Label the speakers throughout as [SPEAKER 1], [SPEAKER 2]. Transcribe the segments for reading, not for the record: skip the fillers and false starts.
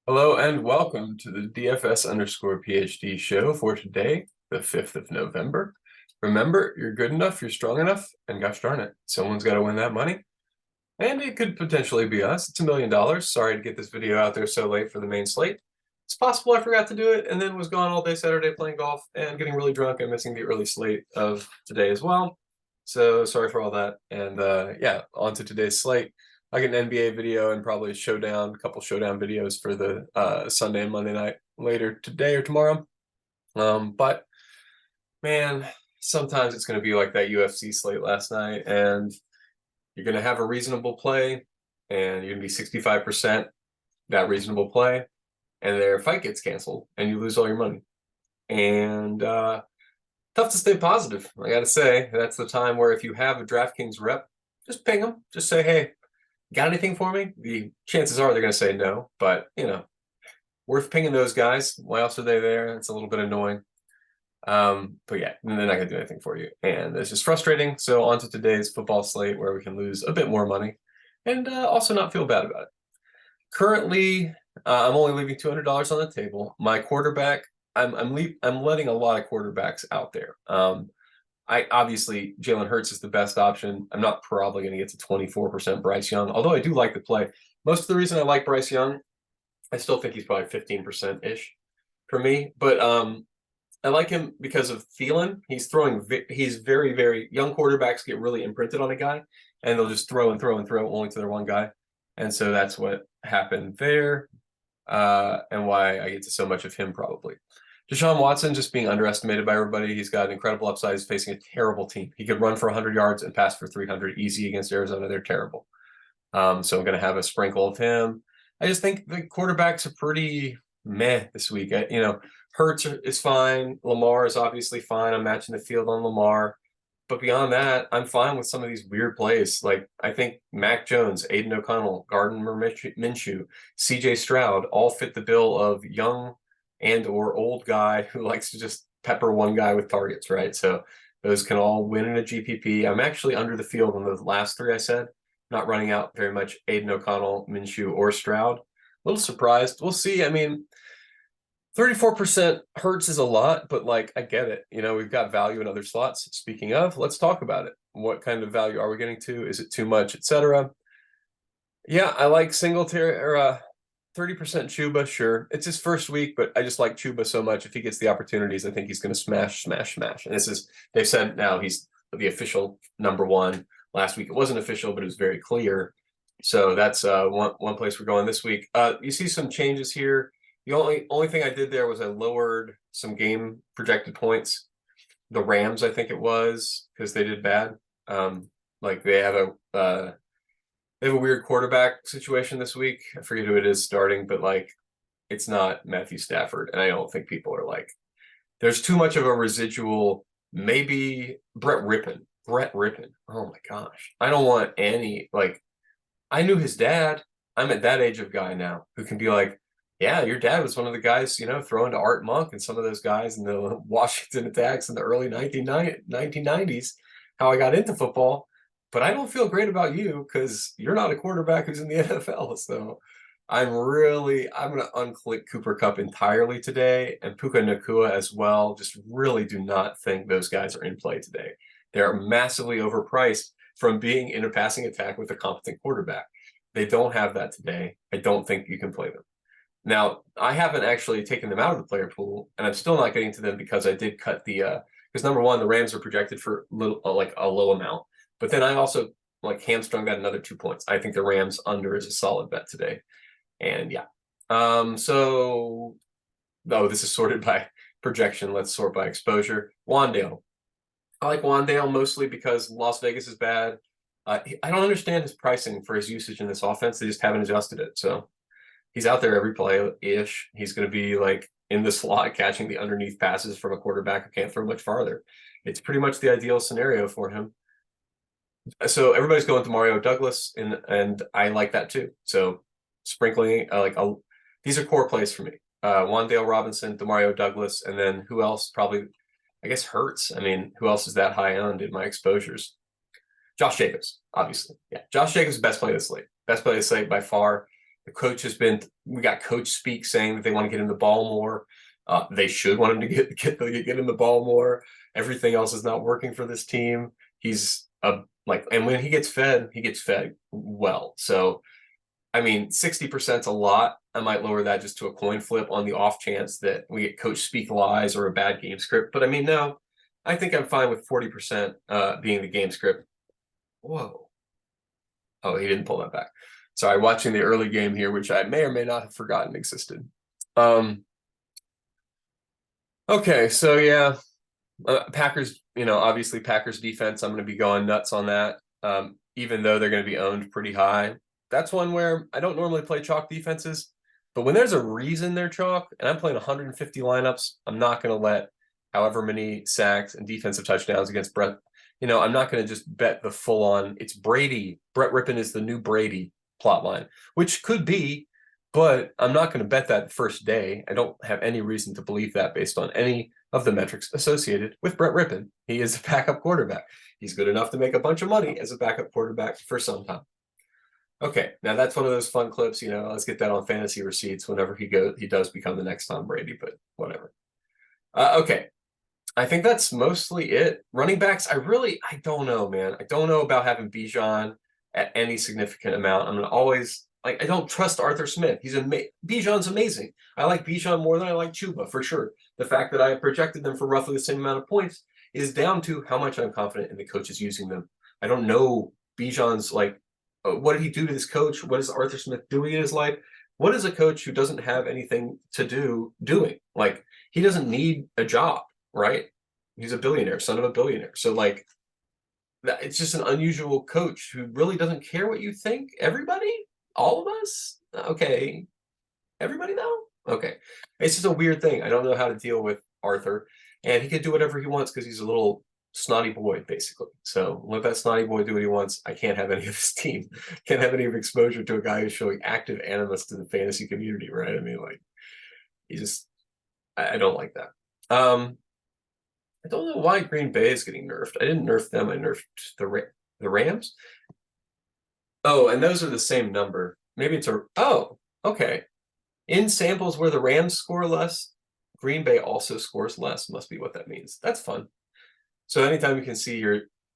[SPEAKER 1] Hello and welcome to the DFS_PhD show for today, the 5th of November. Remember, you're good enough, you're strong enough, and gosh darn it, someone's got to win that money. And it could potentially be us. It's $1 million. Sorry to get this video out there so late for the main slate. It's possible I forgot to do it and then was gone all day Saturday playing golf and getting really drunk and missing the early slate of today as well. So sorry for all that. And yeah, on to today's slate. Like an NBA video and probably a couple showdown videos for the Sunday and Monday night later today or tomorrow. But man, sometimes it's going to be like that UFC slate last night, and you're going to have a reasonable play, and you're going to be 65% that reasonable play, and their fight gets canceled, and you lose all your money. And tough to stay positive. I got to say, that's the time where if you have a DraftKings rep, just ping them. Just say, hey, got anything for me? The chances are they're going to say no, but, worth pinging those guys. Why else are they there? It's a little bit annoying. But yeah, they're not going to do anything for you. And it's just frustrating. So on to today's football slate where we can lose a bit more money and also not feel bad about it. Currently, I'm only leaving $200 on the table. My quarterback, I'm letting a lot of quarterbacks out there. I obviously Jalen Hurts is the best option. I'm not probably going to get to 24% Bryce Young, although I do like the play. Most of the reason I like Bryce Young, I still think he's probably 15% ish for me, but I like him because of Thielen. He's very, very young quarterbacks get really imprinted on a guy, and they'll just throw and throw and throw only to their one guy, and so that's what happened there, and why I get to so much of him probably. Deshaun Watson just being underestimated by everybody. He's got an incredible upside. He's facing a terrible team. He could run for 100 yards and pass for 300 easy against Arizona. They're terrible. So I'm going to have a sprinkle of him. I just think the quarterbacks are pretty meh this week. Hurts is fine. Lamar is obviously fine. I'm matching the field on Lamar. But beyond that, I'm fine with some of these weird plays. Like, I think Mac Jones, Aiden O'Connell, Gardner Minshew, CJ Stroud all fit the bill of young and or old guy who likes to just pepper one guy with targets, right? So those can all win in a GPP. I'm actually under the field on the last three I said, not running out very much Aiden O'Connell, Minshew, or Stroud. A little surprised. We'll see. I mean, 34% Hurts is a lot, but like, I get it. We've got value in other slots. Speaking of, let's talk about it. What kind of value are we getting to? Is it too much, etc.? Yeah, I like Singletary or 30% Chuba, sure. It's his first week, but I just like Chuba so much. If he gets the opportunities, I think he's going to smash, smash, smash. And they've said now he's the official number one. Last week it wasn't official, but it was very clear. So that's one place we're going this week. You see some changes here. The only thing I did there was I lowered some game projected points. The Rams, I think it was, because they did bad. Like they have a weird quarterback situation this week. I forget who it is starting, but like it's not Matthew Stafford, and I don't think people are like. There's too much of a residual. Maybe Brett Rippon. Oh my gosh, I don't want any like. I knew his dad. I'm at that age of guy now who can be like, yeah, your dad was one of the guys, throwing to Art Monk and some of those guys in the Washington attacks in the early 1990s, how I got into football. But I don't feel great about you because you're not a quarterback who's in the NFL. So I'm going to unclick Cooper Kupp entirely today and Puka Nacua as well. Just really do not think those guys are in play today. They're massively overpriced from being in a passing attack with a competent quarterback. They don't have that today. I don't think you can play them. Now, I haven't actually taken them out of the player pool, and I'm still not getting to them because I did cut because number one, the Rams are projected for a low amount. But then I also hamstrung that another 2 points. I think the Rams under is a solid bet today. And yeah. This is sorted by projection. Let's sort by exposure. Wandale. I like Wandale mostly because Las Vegas is bad. I don't understand his pricing for his usage in this offense. They just haven't adjusted it. So he's out there every play-ish. He's going to be like in the slot catching the underneath passes from a quarterback who can't throw much farther. It's pretty much the ideal scenario for him. So everybody's going to Demario Douglas, and I like that too. So sprinkling, these are core plays for me. Wandale Robinson, Demario Douglas, and then who else? Probably, I guess Hurts. I mean, who else is that high owned in my exposures? Josh Jacobs, obviously. Yeah, Josh Jacobs is the best play of the slate. Best play of the slate by far. The coach has been. We got coach speak saying that they want to get him the ball more. They should want him to get him the ball more. Everything else is not working for this team. He's and when he gets fed well. So, I mean, 60% is a lot. I might lower that just to a coin flip on the off chance that we get coach speak lies or a bad game script. But I mean, no, I think I'm fine with 40% being the game script. Whoa. Oh, he didn't pull that back. Sorry, watching the early game here, which I may or may not have forgotten existed. Okay, so yeah, Packers, obviously Packers defense, I'm going to be going nuts on that, even though they're going to be owned pretty high. That's one where I don't normally play chalk defenses, but when there's a reason they're chalk and I'm playing 150 lineups, I'm not going to let however many sacks and defensive touchdowns against Brett. I'm not going to just bet the full on, it's Brady. Brett Rippon is the new Brady plot line, which could be, but I'm not going to bet that first day. I don't have any reason to believe that based on any of the metrics associated with Brett Rippon. He is a backup quarterback. He's good enough to make a bunch of money as a backup quarterback for some time. Okay, now that's one of those fun clips. Let's get that on fantasy receipts whenever he does become the next Tom Brady, but whatever. Okay, I think that's mostly it. Running backs, I don't know, man. I don't know about having Bijan at any significant amount. I'm always I don't trust Arthur Smith. Bijan's amazing. I like Bijan more than I like Chuba, for sure. The fact that I projected them for roughly the same amount of points is down to how much I'm confident in the coaches using them. I don't know Bijan's what did he do to this coach? What is Arthur Smith doing in his life? What is a coach who doesn't have anything to do doing? He doesn't need a job, right? He's a billionaire, son of a billionaire. So it's just an unusual coach who really doesn't care what you think. Everybody, all of us, okay. Everybody though, okay. It's just a weird thing. I don't know how to deal with Arthur, and he can do whatever he wants because he's a little snotty boy, basically. So let that snotty boy do what he wants. I can't have any of his team. Can't have any of exposure to a guy who's showing active animus to the fantasy community, right? I mean, I don't like that. I don't know why Green Bay is getting nerfed. I didn't nerf them. I nerfed the Rams. Oh, and those are the same number. Maybe okay. In samples where the Rams score less, Green Bay also scores less. Must be what that means. That's fun. So anytime you can see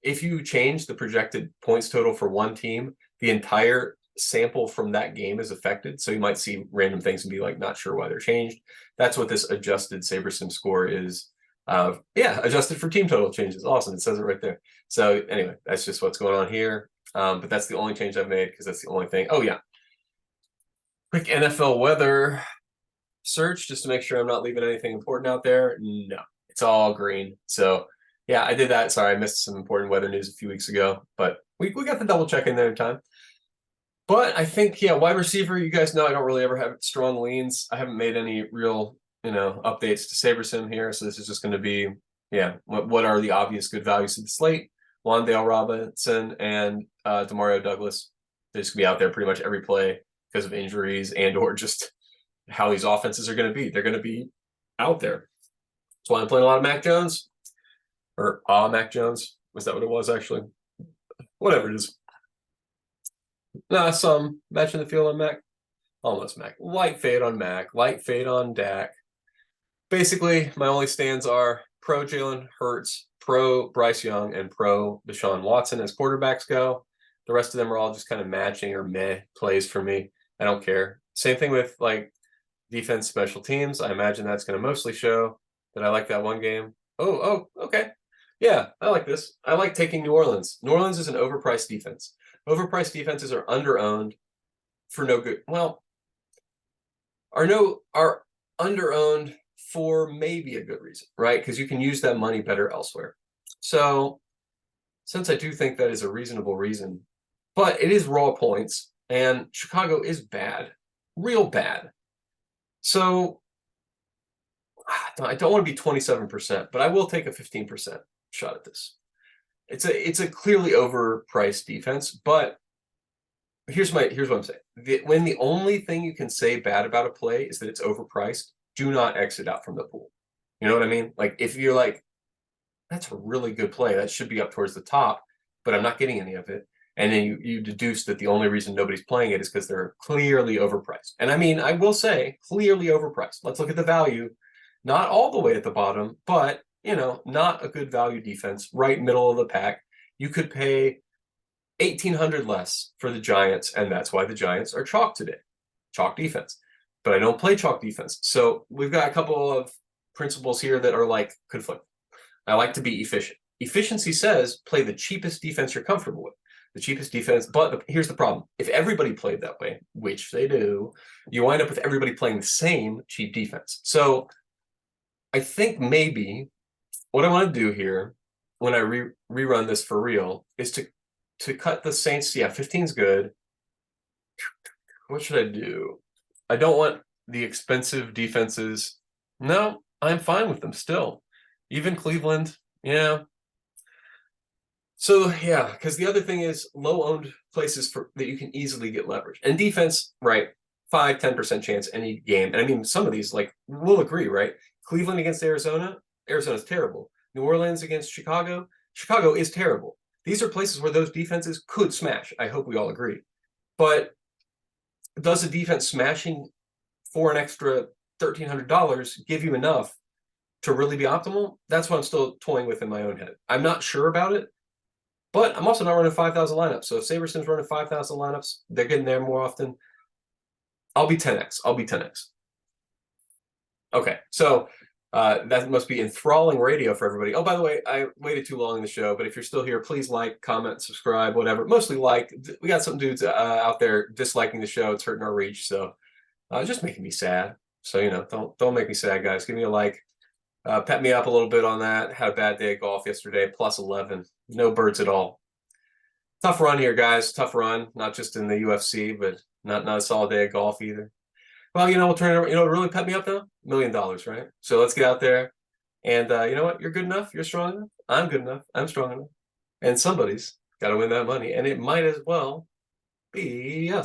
[SPEAKER 1] if you change the projected points total for one team, the entire sample from that game is affected. So you might see random things and be not sure why they're changed. That's what this adjusted SaberSim score is. Adjusted for team total changes. Awesome. It says it right there. So anyway, that's just what's going on here. But that's the only change I've made because that's the only thing. Oh yeah. Quick NFL weather search just to make sure I'm not leaving anything important out there. No, it's all green. So yeah, I did that. Sorry, I missed some important weather news a few weeks ago, but we got the double check in there in time. But I think, wide receiver, you guys know I don't really ever have strong leans. I haven't made any real, updates to SaberSim here. So this is just going to be, what are the obvious good values of the slate? Wandale Robinson and Demario Douglas. They're just going to be out there pretty much every play because of injuries and or just how these offenses are going to be. They're going to be out there. That's why I'm playing a lot of Mac Jones. Or Mac Jones. Was that what it was, actually? Whatever it is. Some matching the field on Mac. Almost Mac. Light fade on Mac. Light fade on Dak. Basically, my only stands are pro Jalen Hurts, pro Bryce Young, and pro Deshaun Watson as quarterbacks go. The rest of them are all just kind of matching or meh plays for me. I don't care. Same thing with defense, special teams. I imagine that's going to mostly show that I like that one game. Oh, okay. Yeah, I like this. I like taking New Orleans. New Orleans is an overpriced defense. Overpriced defenses are underowned for no good. Well, are underowned for maybe a good reason, right? Because you can use that money better elsewhere. So since I do think that is a reasonable reason, but it is raw points, and Chicago is bad, real bad. So I don't want to be 27%, but I will take a 15% shot at this. It's a clearly overpriced defense, but here's what I'm saying. When the only thing you can say bad about a play is that it's overpriced, do not exit out from the pool. You know what I mean? If you're that's a really good play, that should be up towards the top, but I'm not getting any of it. And then you deduce that the only reason nobody's playing it is because they're clearly overpriced. And I mean, I will say clearly overpriced. Let's look at the value, not all the way at the bottom, but not a good value defense, right middle of the pack. You could pay 1,800 less for the Giants, and that's why the Giants are chalk today. Chalk defense. But I don't play chalk defense. So we've got a couple of principles here that are like conflict. I like to be efficient. Efficiency says play the cheapest defense you're comfortable with. The cheapest defense, but here's the problem. If everybody played that way, which they do, you wind up with everybody playing the same cheap defense. So I think maybe what I want to do here when I rerun this for real is to cut the Saints. Yeah, 15's good. What should I do? I don't want the expensive defenses. No, I'm fine with them still. Even Cleveland, yeah. So yeah, because the other thing is low-owned places that you can easily get leverage. And defense, right, 5-10% chance any game. And I mean, some of these, like, we'll agree, right? Cleveland against Arizona's terrible. New Orleans against Chicago is terrible. These are places where those defenses could smash. I hope we all agree. But does a defense smashing for an extra $1,300 give you enough to really be optimal? That's what I'm still toying with in my own head. I'm not sure about it, but I'm also not running 5,000 lineups. So if Saberson's running 5,000 lineups, they're getting there more often. I'll be 10x. Okay, so that must be enthralling radio for everybody. Oh, by the way, I waited too long in the show, but if you're still here, please like, comment, subscribe, whatever. Mostly like. We got some dudes out there disliking the show. It's hurting our reach, so just making me sad. So don't make me sad, guys. Give me a like. Pet me up a little bit on that. Had a bad day of golf yesterday, plus 11. No birds at all. Tough run here, guys. Tough run, not just in the UFC, but not a solid day of golf either. Well, we'll turn it around. Really pet me up though? $1 million, right? So let's get out there. And you know what? You're good enough. You're strong enough. I'm good enough. I'm strong enough. And somebody's got to win that money. And it might as well be us.